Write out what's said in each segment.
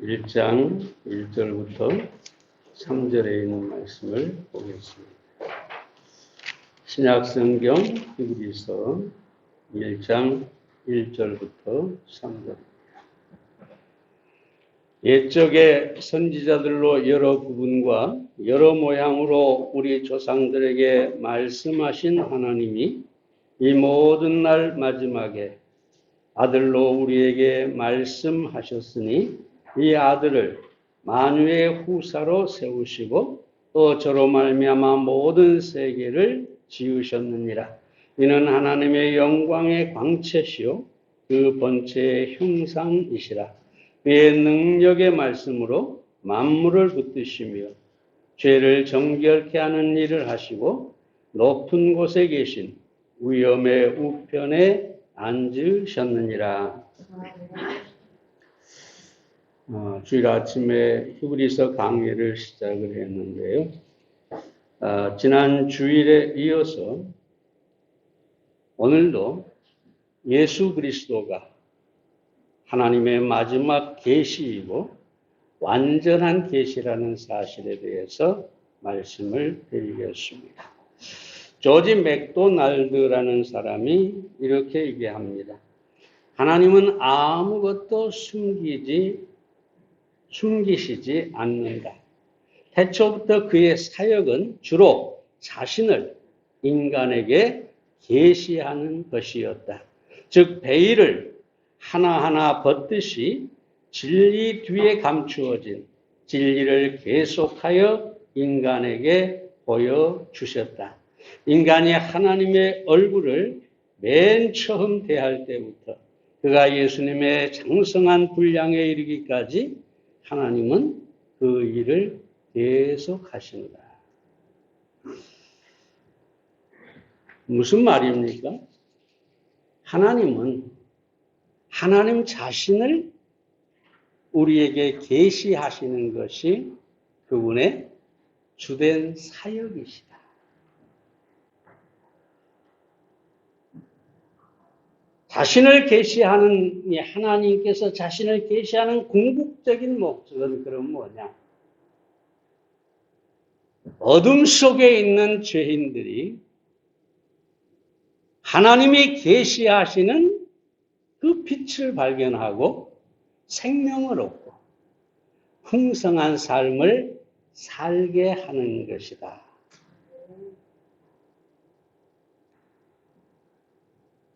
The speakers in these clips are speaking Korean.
1장 1절부터 3절에 있는 말씀을 보겠습니다. 신약성경 히브리서 1장 1절부터 3절. 옛적에 선지자들로 여러 구분과 여러 모양으로 우리 조상들에게 말씀하신 하나님이 이 모든 날 마지막에 아들로 우리에게 말씀하셨으니 이 아들을 만유의 후사로 세우시고 또 저로 말미암아 모든 세계를 지으셨느니라. 이는 하나님의 영광의 광채시요 그 본체의 형상이시라. 그의 능력의 말씀으로 만물을 붙드시며 죄를 정결케 하는 일을 하시고 높은 곳에 계신 위엄의 우편에 앉으셨느니라. 주일 아침에 히브리서 강의를 시작을 했는데요. 지난 주일에 이어서 오늘도 예수 그리스도가 하나님의 마지막 계시이고 완전한 계시라는 사실에 대해서 말씀을 드리겠습니다. 조지 맥도날드라는 사람이 이렇게 얘기합니다. 하나님은 아무것도 숨기시지 않는다. 태초부터 그의 사역은 주로 자신을 인간에게 계시하는 것이었다. 즉 베일을 하나하나 벗듯이 진리 뒤에 감추어진 진리를 계속하여 인간에게 보여주셨다. 인간이 하나님의 얼굴을 맨 처음 대할 때부터 그가 예수님의 장성한 분량에 이르기까지 하나님은 그 일을 계속 하신다. 무슨 말입니까? 하나님은 하나님 자신을 우리에게 계시하시는 것이 그분의 주된 사역이시다. 자신을 계시하는 하나님께서 자신을 계시하는 궁극적인 목적은 그럼 뭐냐? 어둠 속에 있는 죄인들이 하나님이 계시하시는 그 빛을 발견하고 생명을 얻고 풍성한 삶을 살게 하는 것이다.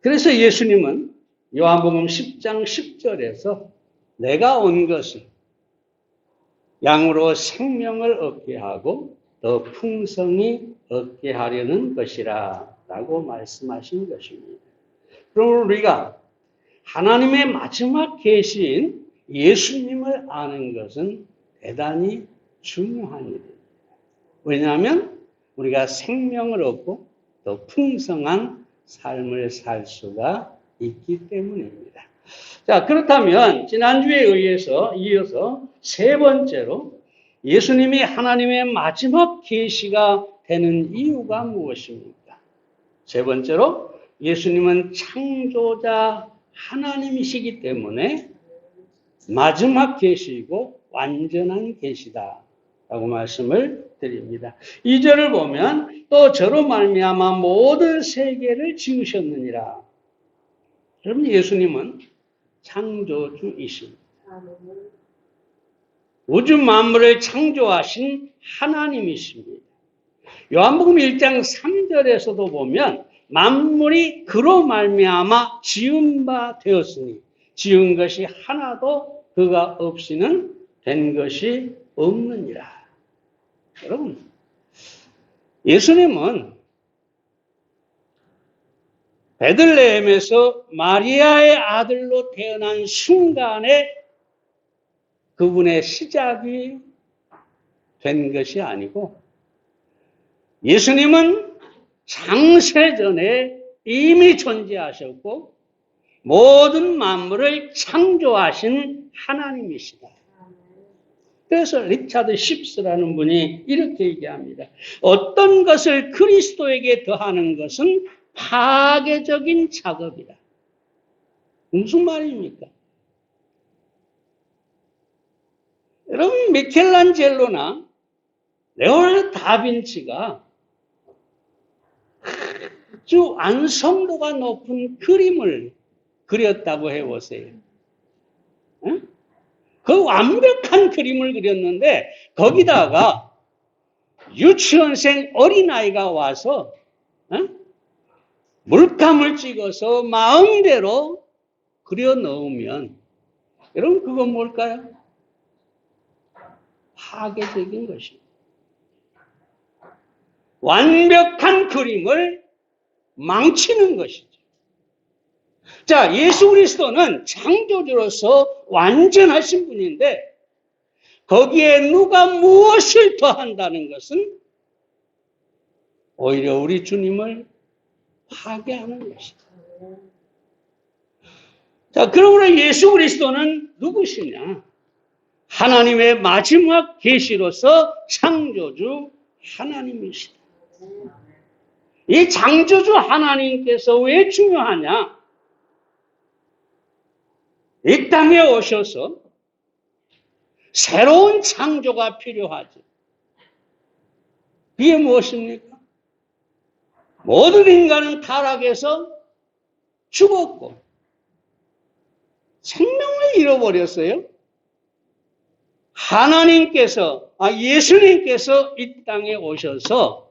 그래서 예수님은 요한복음 10장 10절에서 내가 온 것은 양으로 생명을 얻게 하고 더 풍성히 얻게 하려는 것이라 라고 말씀하신 것입니다. 그럼 우리가 하나님의 마지막 계시인 예수님을 아는 것은 대단히 중요한 일입니다. 왜냐하면 우리가 생명을 얻고 더 풍성한 삶을 살 수가 있기 때문입니다. 자, 그렇다면 지난주에 이어서 세 번째로 예수님이 하나님의 마지막 계시가 되는 이유가 무엇입니까? 세 번째로 예수님은 창조자 하나님이시기 때문에 마지막 계시이고 완전한 계시다 라고 말씀을 드립니다. 2절을 보면 또 저로 말미암아 모든 세계를 지으셨느니라. 여러분 예수님은 창조주이십니다. 우주 만물을 창조하신 하나님이십니다. 요한복음 1장 3절에서도 보면 만물이 그로 말미암아 지은 바 되었으니 지은 것이 하나도 그가 없이는 된 것이 없느니라. 여러분, 예수님은 베들레헴에서 마리아의 아들로 태어난 순간에 그분의 시작이 된 것이 아니고 예수님은 창세전에 이미 존재하셨고 모든 만물을 창조하신 하나님이시다. 그래서 리차드 십스라는 분이 이렇게 얘기합니다. 어떤 것을 그리스도에게 더하는 것은 파괴적인 작업이다. 무슨 말입니까? 여러분, 미켈란젤로나 레오나르도 다빈치가 아주 완성도가 높은 그림을 그렸다고 해보세요. 그 완벽한 그림을 그렸는데 거기다가 유치원생 어린아이가 와서 물감을 찍어서 마음대로 그려 넣으면 여러분 그건 뭘까요? 파괴적인 것입니다. 완벽한 그림을 망치는 것이죠. 자, 예수 그리스도는 창조주로서 완전하신 분인데 거기에 누가 무엇을 더한다는 것은 오히려 우리 주님을 파괴하는 것이다. 자, 그러므로 예수 그리스도는 누구시냐? 하나님의 마지막 계시로서 창조주 하나님이시다. 이 창조주 하나님께서 왜 중요하냐? 이 땅에 오셔서 새로운 창조가 필요하죠. 이게 무엇입니까? 모든 인간은 타락해서 죽었고 생명을 잃어버렸어요. 하나님께서, 예수님께서 이 땅에 오셔서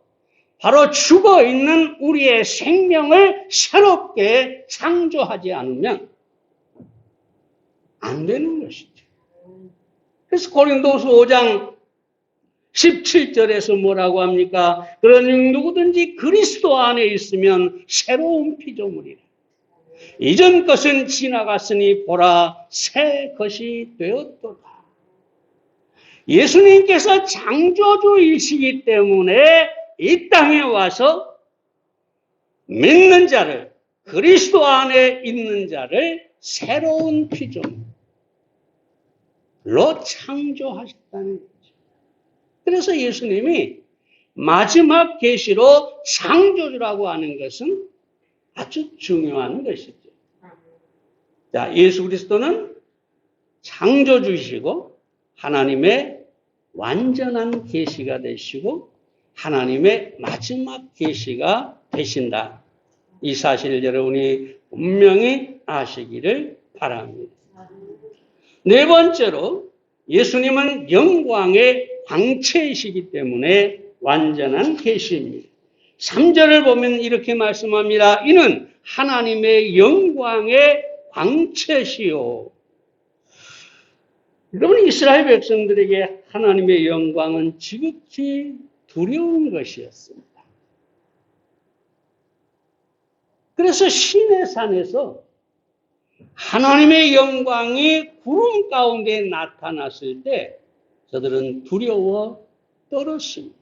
바로 죽어있는 우리의 생명을 새롭게 창조하지 않으면 안 되는 것이죠. 그래서 고린도서 5장 17절에서 뭐라고 합니까? 그러니 누구든지 그리스도 안에 있으면 새로운 피조물이라. 이전 것은 지나갔으니 보라 새 것이 되었도다. 예수님께서 창조주이시기 때문에 이 땅에 와서 믿는 자를, 그리스도 안에 있는 자를 새로운 피조물로 창조하셨다는 거죠. 그래서 예수님이 마지막 계시로 창조주라고 하는 것은 아주 중요한 것이죠. 자, 예수 그리스도는 창조주이시고 하나님의 완전한 계시가 되시고 하나님의 마지막 계시가 되신다. 이 사실을 여러분이 분명히 아시기를 바랍니다. 네 번째로 예수님은 영광의 광채이시기 때문에 완전한 계시입니다. 3절을 보면 이렇게 말씀합니다. 이는 하나님의 영광의 광채시요. 여러분, 이스라엘 백성들에게 하나님의 영광은 지극히 두려운 것이었습니다. 그래서 시내산에서 하나님의 영광이 구름 가운데 나타났을 때 저들은 두려워 떨었습니다.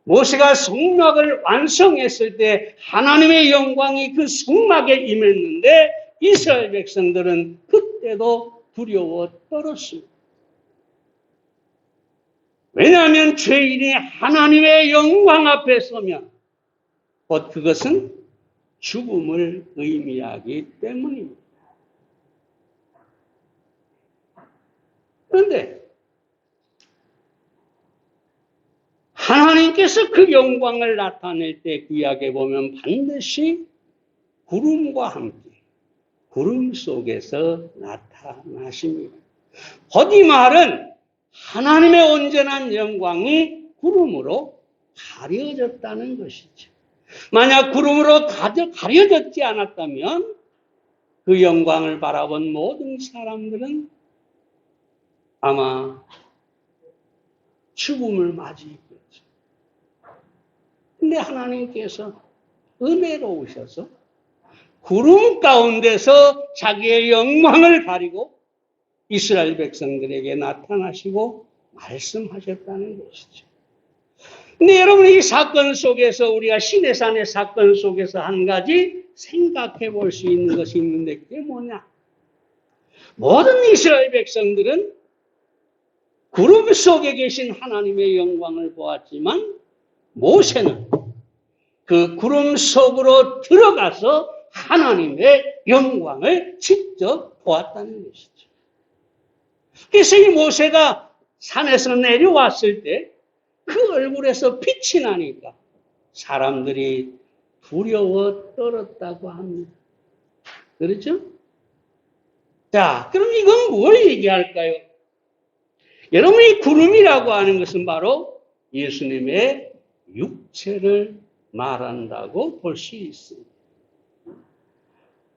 모세가 성막을 완성했을 때 하나님의 영광이 그 성막에 임했는데 이스라엘 백성들은 그때도 두려워 떨었습니다. 왜냐하면 죄인이 하나님의 영광 앞에 서면 곧 그것은 죽음을 의미하기 때문입니다. 그런데 하나님께서 그 영광을 나타낼 때 구약에 보면 반드시 구름과 함께 구름 속에서 나타나십니다. 곧 이 말은 하나님의 온전한 영광이 구름으로 가려졌다는 것이죠. 만약 구름으로 가려졌지 않았다면 그 영광을 바라본 모든 사람들은 아마 죽음을 맞이했겠죠. 근데 하나님께서 은혜로우셔서 구름 가운데서 자기의 영광을 가리고 이스라엘 백성들에게 나타나시고 말씀하셨다는 것이죠. 근데 여러분, 이 사건 속에서 우리가 시내산의 사건 속에서 한 가지 생각해 볼 수 있는 것이 있는데 그게 뭐냐? 모든 이스라엘 백성들은 구름 속에 계신 하나님의 영광을 보았지만 모세는 그 구름 속으로 들어가서 하나님의 영광을 직접 보았다는 것이죠. 그래서 이 모세가 산에서 내려왔을 때 그 얼굴에서 빛이 나니까 사람들이 두려워 떨었다고 합니다. 그렇죠? 자, 그럼 이건 뭘 얘기할까요? 여러분, 이 구름이라고 하는 것은 바로 예수님의 육체를 말한다고 볼 수 있습니다.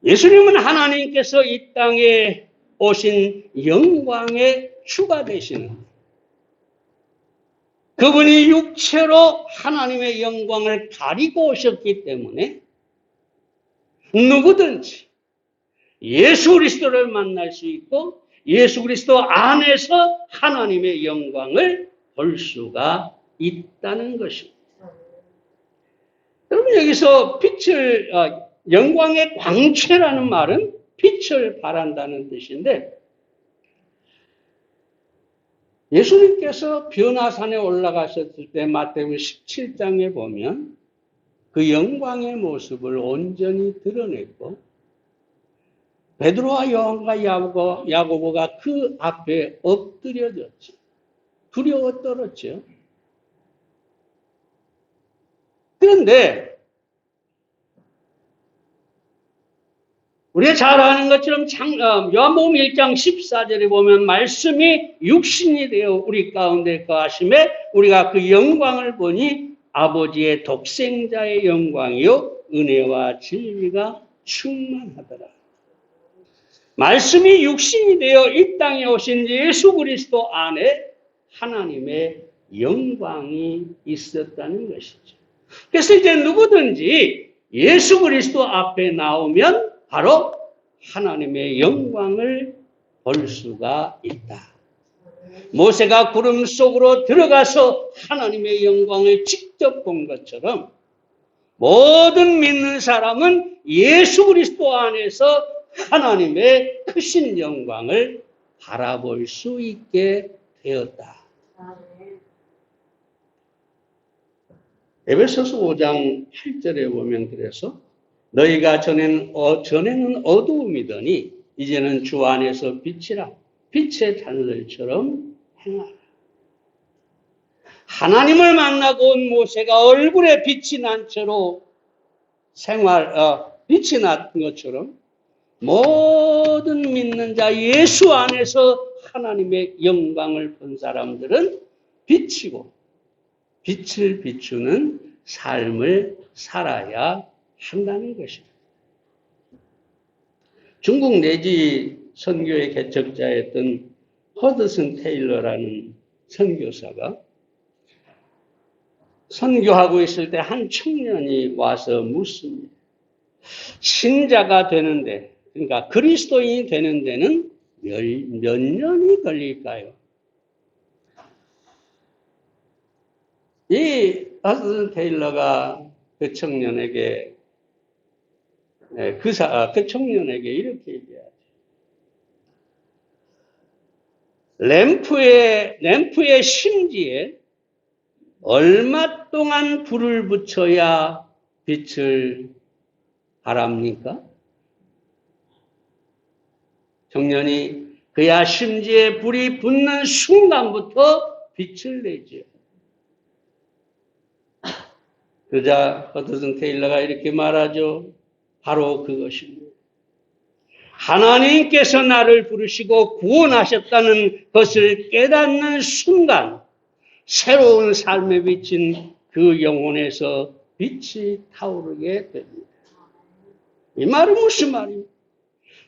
예수님은 하나님께서 이 땅에 오신 영광의 주가 되시는, 그분이 육체로 하나님의 영광을 가리고 오셨기 때문에 누구든지 예수 그리스도를 만날 수 있고 예수 그리스도 안에서 하나님의 영광을 볼 수가 있다는 것입니다. 여러분, 여기서 빛을, 영광의 광채라는 말은 빛을 발한다는 뜻인데, 예수님께서 변화산에 올라가셨을 때 마태복음 17장에 보면 그 영광의 모습을 온전히 드러냈고, 베드로와 요한과 야고보가 그 앞에 엎드려졌죠. 두려워 떨었죠. 그런데 우리가 잘 아는 것처럼 요한복음 1장 14절에 보면 말씀이 육신이 되어 우리 가운데 거하심에 우리가 그 영광을 보니 아버지의 독생자의 영광이요 은혜와 진리가 충만하더라. 말씀이 육신이 되어 이 땅에 오신 예수 그리스도 안에 하나님의 영광이 있었다는 것이죠. 그래서 이제 누구든지 예수 그리스도 앞에 나오면 바로 하나님의 영광을 볼 수가 있다. 모세가 구름 속으로 들어가서 하나님의 영광을 직접 본 것처럼 모든 믿는 사람은 예수 그리스도 안에서 하나님의 크신 영광을 바라볼 수 있게 되었다. 에베소서 5장 8절에 보면 그래서 너희가 전에는 어두움이더니 이제는 주 안에서 빛이라 빛의 자녀들처럼 행하라. 하나님을 만나고 온 모세가 얼굴에 빛이 난 채로 빛이 난 것처럼 모든 믿는 자 예수 안에서 하나님의 영광을 본 사람들은 빛이고 빛을 비추는 삶을 살아야 한다는 것입니다. 중국 내지 선교의 개척자였던 허드슨 테일러라는 선교사가 선교하고 있을 때 한 청년이 와서 묻습니다. 신자가 되는데, 그러니까 그리스도인이 되는 데는 몇 년이 걸릴까요? 이 허드슨 테일러가 그 청년에게 이렇게 얘기하죠. 램프의 심지에 얼마 동안 불을 붙여야 빛을 발합니까? 청년이 그야 심지에 불이 붙는 순간부터 빛을 내죠. 그러자 허드슨 테일러가 이렇게 말하죠. 바로 그것입니다. 하나님께서 나를 부르시고 구원하셨다는 것을 깨닫는 순간 새로운 삶에 비친 그 영혼에서 빛이 타오르게 됩니다. 이 말은 무슨 말입니까?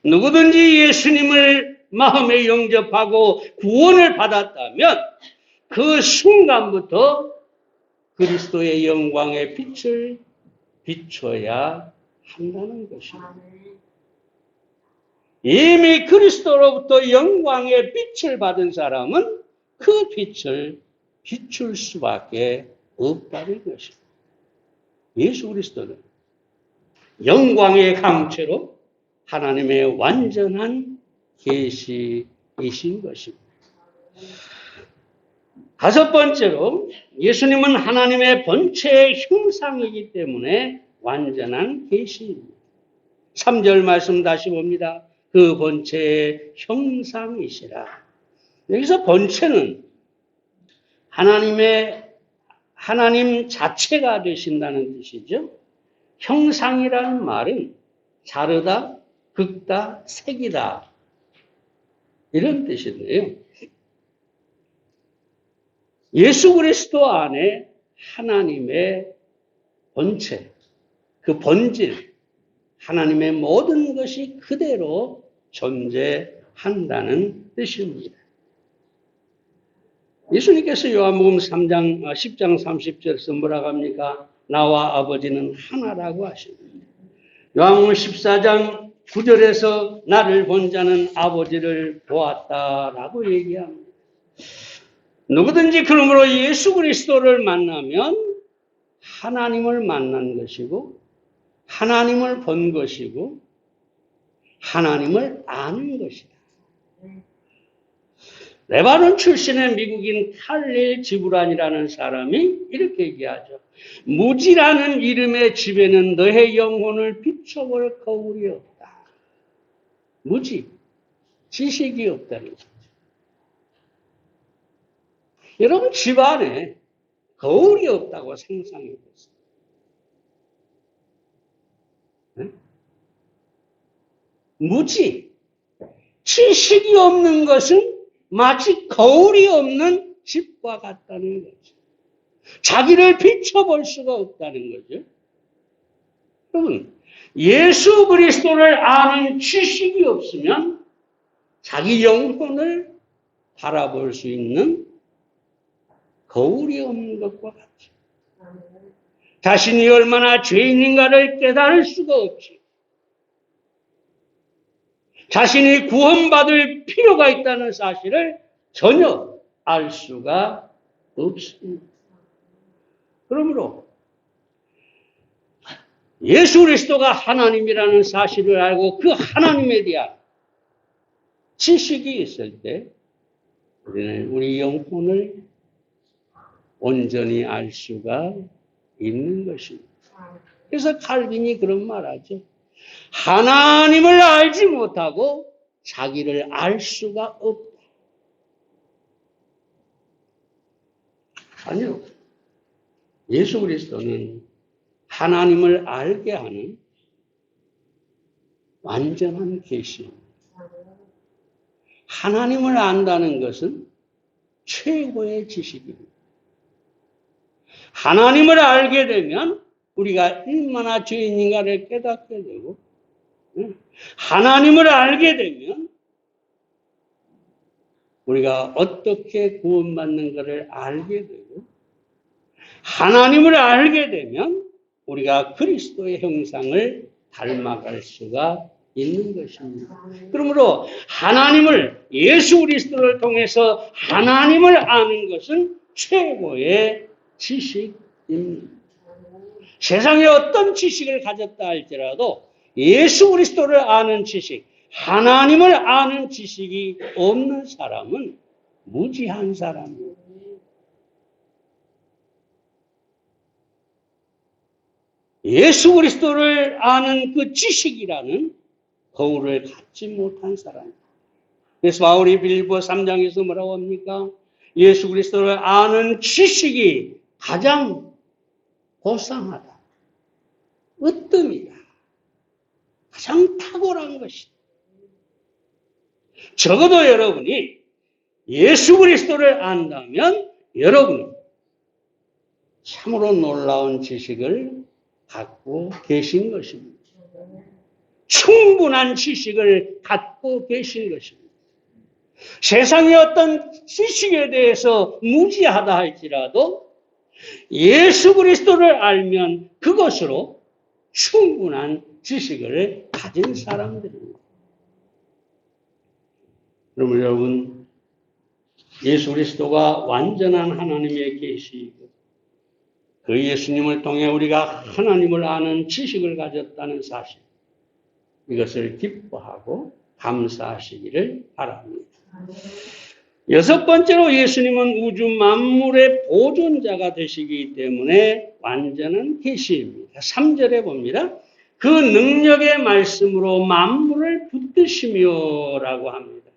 누구든지 예수님을 마음에 영접하고 구원을 받았다면 그 순간부터 그리스도의 영광의 빛을 비춰야 한다는 것입니다. 이미 그리스도로부터 영광의 빛을 받은 사람은 그 빛을 비출 수밖에 없다는 것입니다. 예수 그리스도는 영광의 강체로 하나님의 완전한 계시이신 것입니다. 다섯 번째로 예수님은 하나님의 본체의 형상이기 때문에 완전한 계시입니다. 3절 말씀 다시 봅니다. 그 본체의 형상이시라. 여기서 본체는 하나님 자체가 되신다는 뜻이죠. 형상이라는 말은 자르다, 긋다, 새기다 이런 뜻인데요. 예수 그리스도 안에 하나님의 본체, 그 본질, 하나님의 모든 것이 그대로 존재한다는 뜻입니다. 예수님께서 요한복음 3장, 10장 30절에서 뭐라고 합니까? 나와 아버지는 하나라고 하십니다. 요한복음 14장 9절에서 나를 본 자는 아버지를 보았다라고 얘기합니다. 누구든지 그러므로 예수 그리스도를 만나면 하나님을 만난 것이고 하나님을 본 것이고 하나님을 아는 것이다. 레바논 출신의 미국인 칼릴 지브란이라는 사람이 이렇게 얘기하죠. 무지라는 이름의 집에는 너의 영혼을 비춰볼 거울이 없다. 무지, 지식이 없다는 거죠. 여러분 집 안에 거울이 없다고 상상해 보세요. 네? 무지, 지식이 없는 것은 마치 거울이 없는 집과 같다는 거죠. 자기를 비춰볼 수가 없다는 거죠. 여러분, 예수 그리스도를 아는 지식이 없으면 자기 영혼을 바라볼 수 있는 거울이 없는 것과 같죠. 자신이 얼마나 죄인인가를 깨달을 수가 없죠. 자신이 구원받을 필요가 있다는 사실을 전혀 알 수가 없습니다. 그러므로 예수 그리스도가 하나님이라는 사실을 알고 그 하나님에 대한 지식이 있을 때 우리는 우리 영혼을 온전히 알 수가 있는 것입니다. 그래서 칼빈이 그런 말하죠. 하나님을 알지 못하고 자기를 알 수가 없다. 아니요. 예수 그리스도는 하나님을 알게 하는 완전한 계시입니다. 하나님을 안다는 것은 최고의 지식입니다. 하나님을 알게 되면 우리가 얼마나 죄인인가를 깨닫게 되고, 하나님을 알게 되면 우리가 어떻게 구원받는 것을 알게 되고, 하나님을 알게 되면 우리가 그리스도의 형상을 닮아갈 수가 있는 것입니다. 그러므로 하나님을, 예수 그리스도를 통해서 하나님을 아는 것은 최고의 지식입니다. 세상에 어떤 지식을 가졌다 할지라도 예수 그리스도를 아는 지식, 하나님을 아는 지식이 없는 사람은 무지한 사람입니다. 예수 그리스도를 아는 그 지식이라는 거울을 갖지 못한 사람입니다. 그래서 바울이 빌립보 3장에서 뭐라고 합니까? 예수 그리스도를 아는 지식이 가장 고상하다. 으뜸이다. 가장 탁월한 것이다. 적어도 여러분이 예수 그리스도를 안다면 여러분은 참으로 놀라운 지식을 갖고 계신 것입니다. 충분한 지식을 갖고 계신 것입니다. 세상의 어떤 지식에 대해서 무지하다 할지라도 예수 그리스도를 알면 그것으로 충분한 지식을 가진 사람들입니다. 그러면 여러분, 예수 그리스도가 완전한 하나님의 계시이고 그 예수님을 통해 우리가 하나님을 아는 지식을 가졌다는 사실, 이것을 기뻐하고 감사하시기를 바랍니다. 여섯 번째로 예수님은 우주 만물의 보존자가 되시기 때문에 완전한 계시입니다. 3절에 봅니다. 그 능력의 말씀으로 만물을 붙드시며라고 합니다.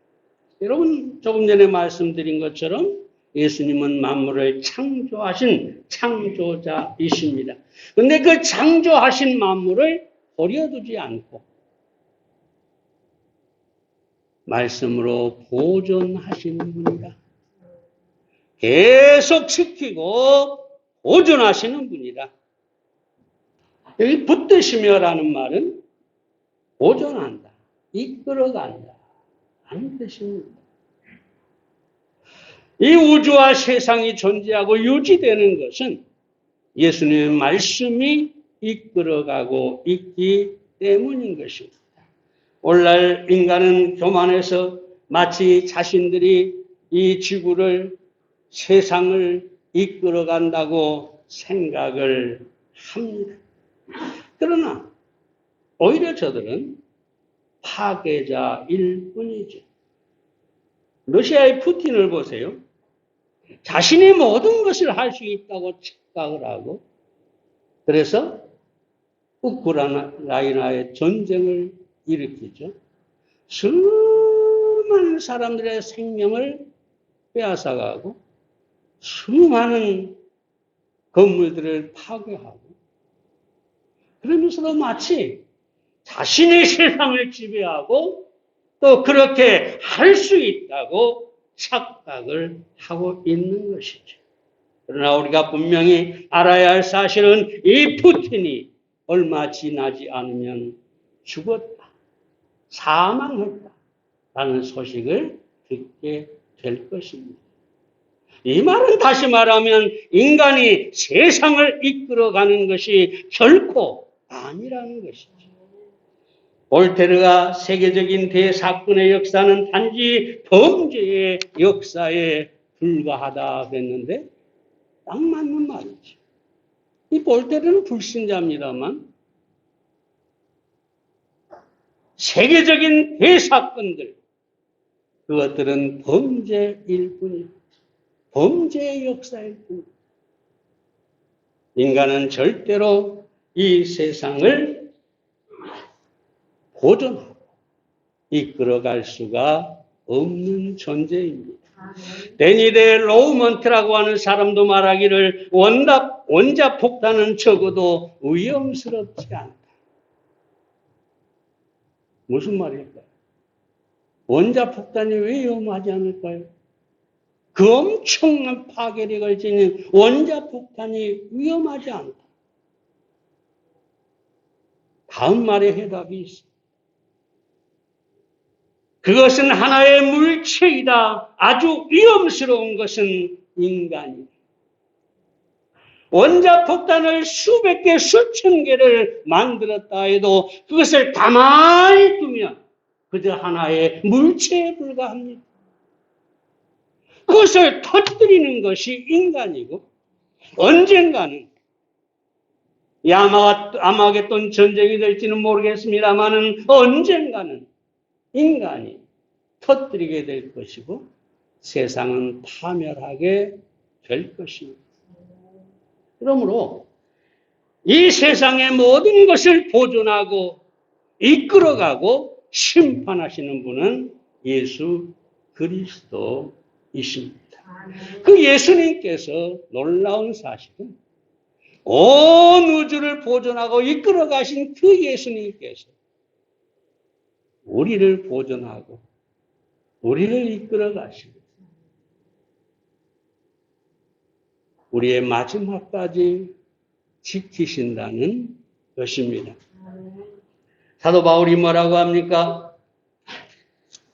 여러분 조금 전에 말씀드린 것처럼 예수님은 만물을 창조하신 창조자이십니다. 그런데 그 창조하신 만물을 버려두지 않고 말씀으로 보존하시는 분이다. 계속 지키고 보존하시는 분이다. 여기 붙드시며라는 말은 보존한다, 이끌어간다 하는 뜻입니다. 이 우주와 세상이 존재하고 유지되는 것은 예수님의 말씀이 이끌어가고 있기 때문인 것입니다. 오늘날 인간은 교만해서 마치 자신들이 이 지구를, 세상을 이끌어간다고 생각을 합니다. 그러나 오히려 저들은 파괴자일 뿐이죠. 러시아의 푸틴을 보세요. 자신이 모든 것을 할 수 있다고 착각을 하고, 그래서 우크라이나의 전쟁을 일으키죠. 수많은 사람들의 생명을 빼앗아가고 수많은 건물들을 파괴하고, 그러면서도 마치 자신의 세상을 지배하고 또 그렇게 할 수 있다고 착각을 하고 있는 것이죠. 그러나 우리가 분명히 알아야 할 사실은 이 푸틴이 얼마 지나지 않으면 죽었다, 사망했다 라는 소식을 듣게 될 것입니다. 이 말은 다시 말하면 인간이 세상을 이끌어가는 것이 결코 아니라는 것이죠. 볼테르가 세계적인 대사건의 역사는 단지 범죄의 역사에 불과하다 그랬는데 딱 맞는 말이죠. 이 볼테르는 불신자입니다만 세계적인 대사건들, 그것들은 범죄일 뿐입니다. 범죄의 역사일 뿐입니다. 인간은 절대로 이 세상을 보존하고 이끌어갈 수가 없는 존재입니다. 데니데 로우먼트라고 하는 사람도 말하기를 원자폭탄은 적어도 위험스럽지 않다. 무슨 말일까요? 원자폭탄이 왜 위험하지 않을까요? 그 엄청난 파괴력을 지닌 원자폭탄이 위험하지 않다. 다음 말에 해답이 있습니다. 그것은 하나의 물체이다. 아주 위험스러운 것은 인간이다. 원자폭탄을 수백 개, 수천 개를 만들었다 해도 그것을 가만히 두면 그저 하나의 물체에 불과합니다. 그것을 터뜨리는 것이 인간이고, 언젠가는 이 아마겟돈 전쟁이 될지는 모르겠습니다만은 언젠가는 인간이 터뜨리게 될 것이고 세상은 파멸하게 될 것입니다. 그러므로 이 세상의 모든 것을 보존하고 이끌어가고 심판하시는 분은 예수 그리스도이십니다. 그 예수님께서 놀라운 사실은 온 우주를 보존하고 이끌어 가신 그 예수님께서 우리를 보존하고 우리를 이끌어 가시고 우리의 마지막까지 지키신다는 것입니다. 사도 바울이 뭐라고 합니까?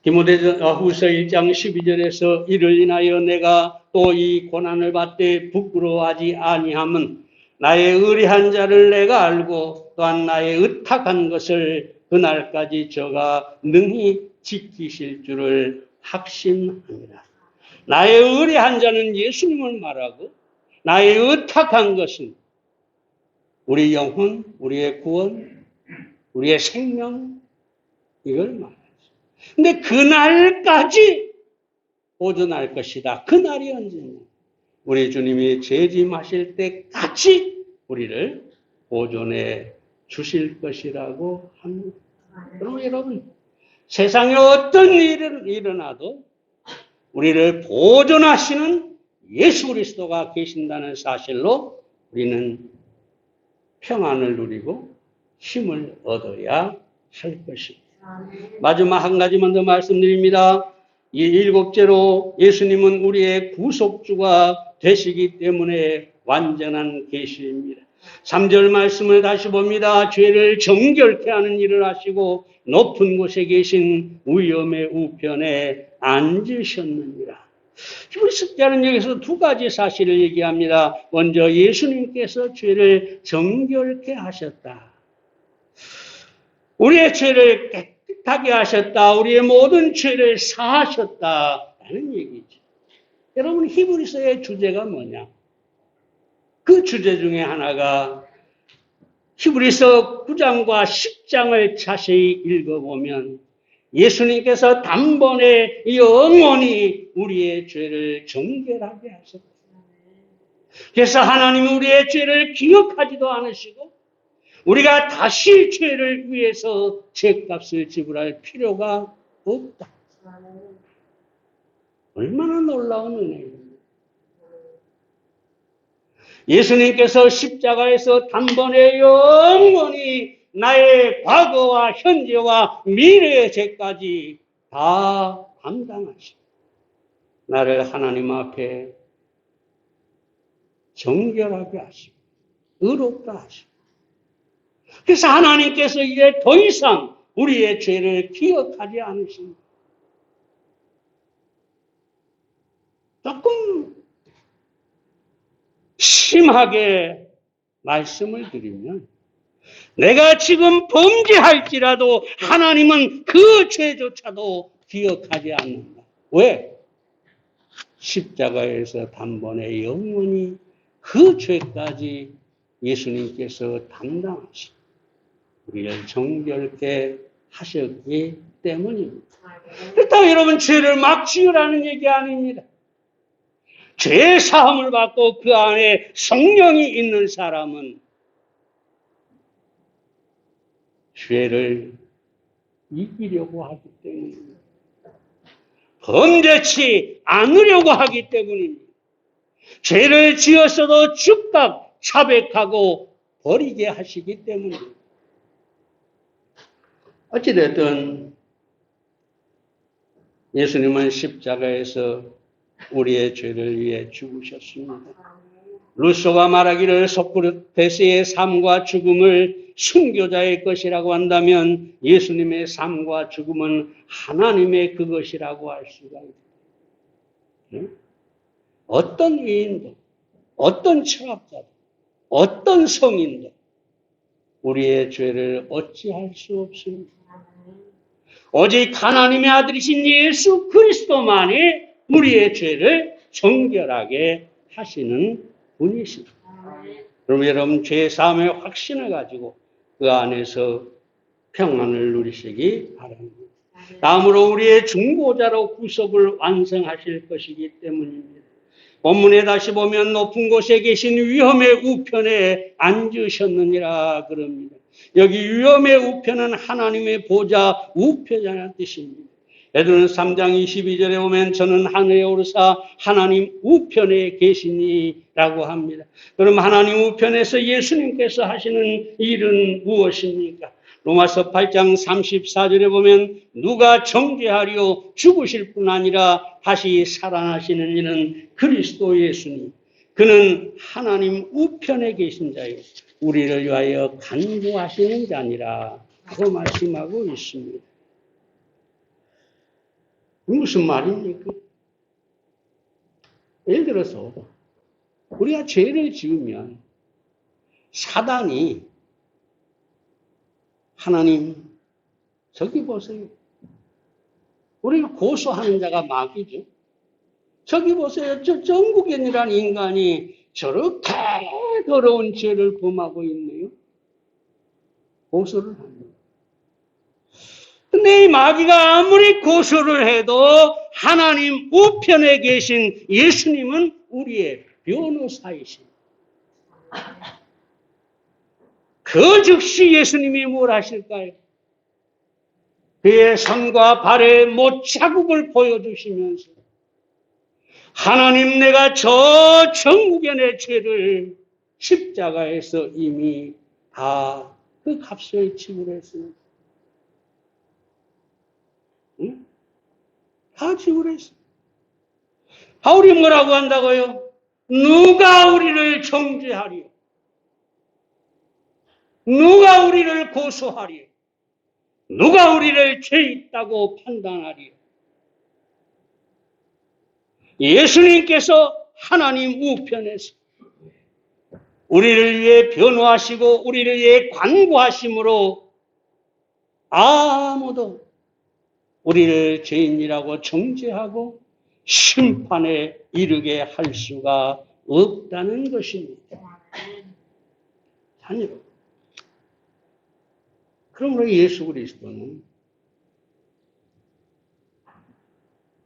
디모데후서 1장 12절에서 이를 인하여 내가 또 이 고난을 받되 부끄러워하지 아니함은 나의 의리한 자를 내가 알고 또한 나의 의탁한 것을 그날까지 저가 능히 지키실 줄을 확신합니다. 나의 의리한 자는 예수님을 말하고 나의 의탁한 것은 우리 영혼, 우리의 구원, 우리의 생명, 이걸 말하죠. 근데 그날까지 보존할 것이다. 그날이 언제냐? 우리 주님이 재림하실 때까지 우리를 보존해 주실 것이라고 합니다. 그럼 여러분, 세상에 어떤 일이 일어나도 우리를 보존하시는 예수 그리스도가 계신다는 사실로 우리는 평안을 누리고 힘을 얻어야 할 것입니다. 마지막 한 가지만 더 말씀드립니다. 이 일곱째로 예수님은 우리의 구속주가 되시기 때문에 완전한 계시입니다. 3절 말씀을 다시 봅니다. 죄를 정결케 하는 일을 하시고 높은 곳에 계신 위엄의 우편에 앉으셨느니라. 히브리서자는 여기서 두 가지 사실을 얘기합니다. 먼저 예수님께서 죄를 정결케 하셨다. 우리의 죄를 깨끗하게 하셨다. 우리의 모든 죄를 사하셨다라는 얘기죠. 여러분, 히브리서의 주제가 뭐냐? 그 주제 중에 하나가 히브리서 9장과 10장을 자세히 읽어보면 예수님께서 단번에 영원히 우리의 죄를 정결하게 하셨다. 그래서 하나님은 우리의 죄를 기억하지도 않으시고 우리가 다시 죄를 위해서 죄값을 지불할 필요가 없다. 얼마나 놀라운 은혜입니다. 예수님께서 십자가에서 단번에 영원히 나의 과거와 현재와 미래의 죄까지 다 담당하시고 나를 하나님 앞에 정결하게 하시고 의롭게 하시고 그래서 하나님께서 이제 더 이상 우리의 죄를 기억하지 않으십니다. 조금 심하게 말씀을 드리면 내가 지금 범죄할지라도 하나님은 그 죄조차도 기억하지 않는다. 왜? 십자가에서 단번에 영원히 그 죄까지 예수님께서 담당하시고 우리를 정결케 하셨기 때문입니다. 그렇다고 여러분 죄를 막 지으라는 얘기 아닙니다. 죄 사함을 받고 그 안에 성령이 있는 사람은 죄를 이기려고 하기 때문입니다. 범죄치 않으려고 하기 때문입니다. 죄를 지었어도 즉각 자백하고 버리게 하시기 때문입니다. 어찌됐든 예수님은 십자가에서 우리의 죄를 위해 죽으셨습니다. 루소가 말하기를 소크라테스의 삶과 죽음을 순교자의 것이라고 한다면 예수님의 삶과 죽음은 하나님의 그것이라고 할 수가 있다. 어떤 위인도, 어떤 철학자도, 어떤 성인도 우리의 죄를 어찌할 수 없습니다. 오직 하나님의 아들이신 예수 그리스도만이 우리의 죄를 정결하게 하시는 분이십니다. 그럼 여러분 죄 사함의 확신을 가지고 그 안에서 평안을 누리시기 바랍니다. 다음으로 우리의 중보자로 구속을 완성하실 것이기 때문입니다. 본문에 다시 보면 높은 곳에 계신 위엄의 우편에 앉으셨느니라 그럽니다. 여기 위엄의 우편은 하나님의 보좌 우편이라는 뜻입니다. 베드로는 3장 22절에 보면 저는 하늘에 오르사 하나님 우편에 계시니라고 합니다. 그럼 하나님 우편에서 예수님께서 하시는 일은 무엇입니까? 로마서 8장 34절에 보면 누가 정죄하리요 죽으실 뿐 아니라 다시 살아나시는 이는 그리스도 예수님. 그는 하나님 우편에 계신 자요 우리를 위하여 간구하시는 자니라 고 말씀하고 있습니다. 무슨 말입니까? 예를 들어서 우리가 죄를 지으면 사단이 하나님 저기 보세요. 우리가 고소하는 자가 마귀죠. 저기 보세요. 저 정국현이라는 인간이 저렇게 더러운 죄를 범하고 있네요. 고소를 합니다. 근데 이 마귀가 아무리 고소를 해도 하나님 우편에 계신 예수님은 우리의 변호사이십니다. 그 즉시 예수님이 뭘 하실까요? 그의 손과 발에 못자국을 보여주시면서 하나님, 내가 저 천국의 내 죄를 십자가에서 이미 다 그 값을 지불했습니다. 응? 다 지불했습니다. 바울이 뭐라고 한다고요? 누가 우리를 정죄하리요? 누가 우리를 고소하리요? 누가 우리를 죄 있다고 판단하리요? 예수님께서 하나님 우편에서 우리를 위해 변호하시고 우리를 위해 관고하심으로 아무도 우리를 죄인이라고 정죄하고 심판에 이르게 할 수가 없다는 것입니다. 아니요. 그러므로 예수 그리스도는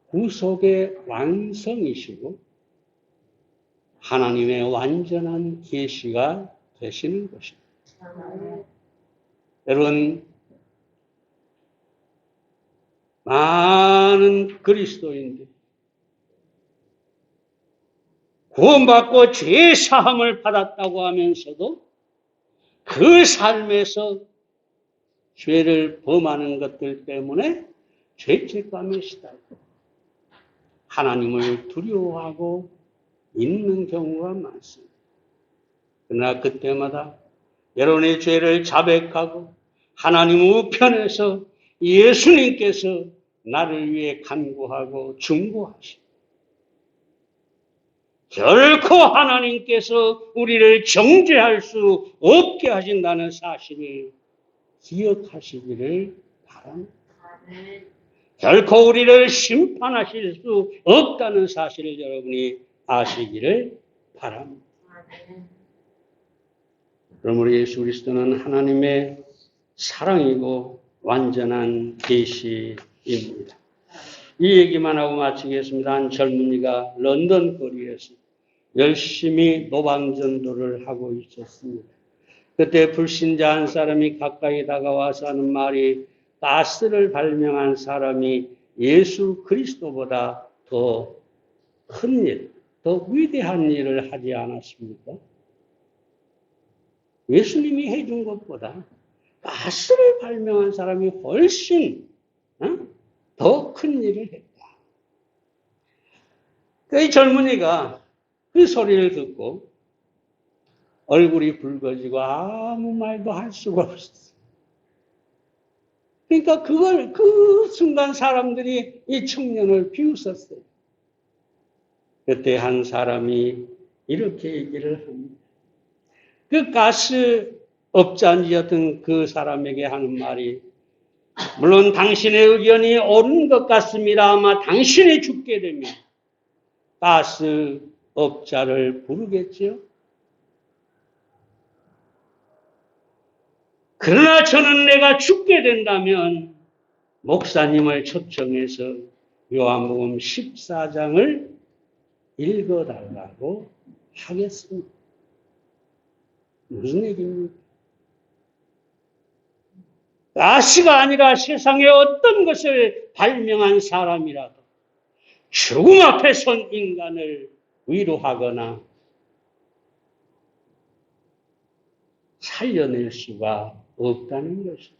구속의 완성이시고 하나님의 완전한 계시가 되시는 것입니다. 여러분, 많은 그리스도인들이 구원받고 죄 사함을 받았다고 하면서도 그 삶에서 죄를 범하는 것들 때문에 죄책감에 시달리고 하나님을 두려워하고 있는 경우가 많습니다. 그러나 그때마다 여러분의 죄를 자백하고 하나님 우편에서 예수님께서 나를 위해 간구하고 중보하시고 결코 하나님께서 우리를 정죄할 수 없게 하신다는 사실을 기억하시기를 바랍니다. 결코 우리를 심판하실 수 없다는 사실을 여러분이 아시기를 바랍니다. 그러므로 예수 그리스도는 하나님의 사랑이고 완전한 계시입니다. 이 얘기만 하고 마치겠습니다. 한 젊은이가 런던 거리에서 열심히 노방전도를 하고 있었습니다. 그때 불신자 한 사람이 가까이 다가와서 하는 말이 가스를 발명한 사람이 예수 그리스도보다 더 큰 일, 더 위대한 일을 하지 않았습니까? 예수님이 해준 것보다 가스를 발명한 사람이 훨씬 더 큰 일을 했다. 그 젊은이가 그 소리를 듣고 얼굴이 붉어지고 아무 말도 할 수가 없었어요. 그러니까 그 순간 사람들이 이 청년을 비웃었어요. 그때 한 사람이 이렇게 얘기를 합니다. 그 가스 업자였던 그 사람에게 하는 말이, 물론 당신의 의견이 옳은 것 같습니다. 아마 당신이 죽게 되면 가스 업자를 부르겠지요. 그러나 저는 내가 죽게 된다면 목사님을 초청해서 요한복음 14장을 읽어달라고 하겠습니다. 무슨 얘기입니까? 가시가 아니라 세상에 어떤 것을 발명한 사람이라도 죽음 앞에 선 인간을 위로하거나 살려낼 수가 없다는 것이죠.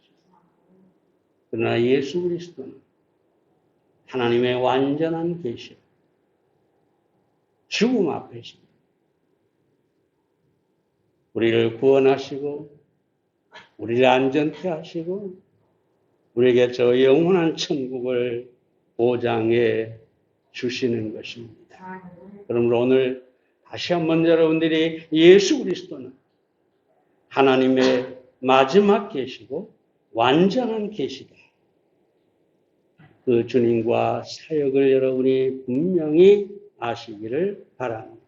그러나 예수 그리스도는 하나님의 완전한 계시, 죽음 앞에서 우리를 구원하시고 우리를 안전케 하시고 우리에게 저 영원한 천국을 보장해 주시는 것입니다. 그러므로 오늘 다시 한번 여러분들이 예수 그리스도는 하나님의 마지막 계시고 완전한 계시다. 그 주님과 사역을 여러분이 분명히 아시기를 바랍니다.